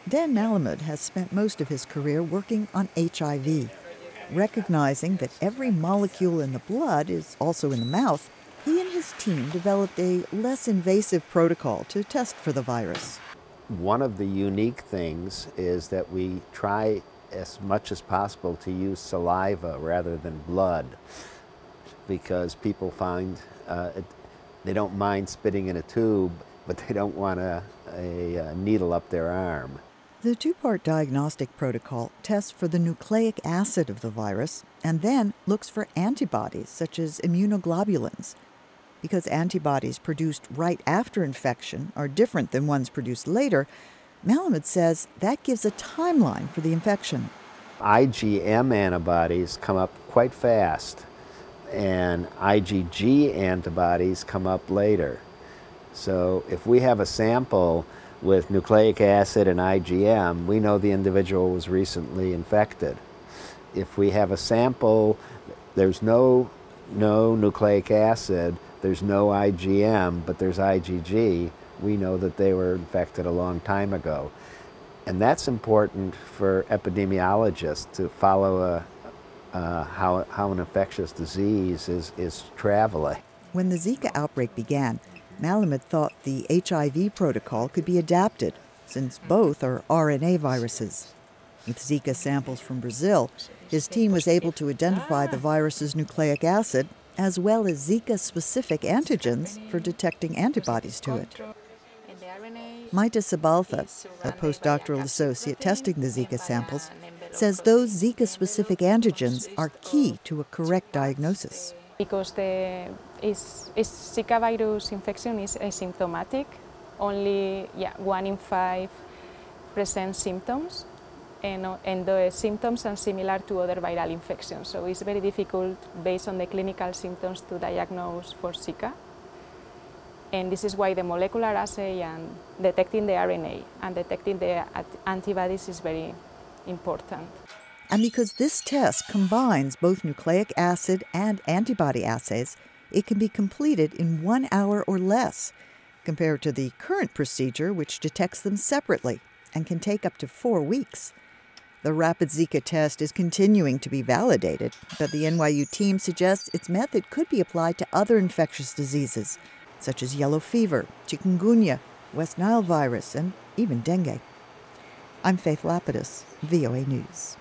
Dan Malamud has spent most of his career working on HIV. Recognizing that every molecule in the blood is also in the mouth, he and his team developed a less invasive protocol to test for the virus. One of the unique things is that we try as much as possible to use saliva rather than blood, because people find they don't mind spitting in a tube, but they don't want a needle up their arm. The two-part diagnostic protocol tests for the nucleic acid of the virus and then looks for antibodies such as immunoglobulins. Because antibodies produced right after infection are different than ones produced later, Malamud says that gives a timeline for the infection. IgM antibodies come up quite fast, and IgG antibodies come up later. So if we have a sample with nucleic acid and IgM, we know the individual was recently infected. If we have a sample, there's no nucleic acid, there's no IgM, but there's IgG, we know that they were infected a long time ago. And that's important for epidemiologists to follow how an infectious disease is traveling. When the Zika outbreak began, Malamud thought the HIV protocol could be adapted, since both are RNA viruses. With Zika samples from Brazil, his team was able to identify the virus's nucleic acid, as well as Zika-specific antigens for detecting antibodies to it. Maita Sabaltha, a postdoctoral associate testing the Zika samples, says those Zika-specific antigens are key to a correct diagnosis. Because the Zika virus infection is asymptomatic, only 1 in 5 present symptoms, and the symptoms are similar to other viral infections. So it's very difficult, based on the clinical symptoms, to diagnose for Zika. And this is why the molecular assay and detecting the RNA and detecting the antibodies is very important. And because this test combines both nucleic acid and antibody assays, it can be completed in 1 hour or less, compared to the current procedure, which detects them separately and can take up to 4 weeks. The rapid Zika test is continuing to be validated, but the NYU team suggests its method could be applied to other infectious diseases, such as yellow fever, chikungunya, West Nile virus, and even dengue. I'm Faith Lapidus, VOA News.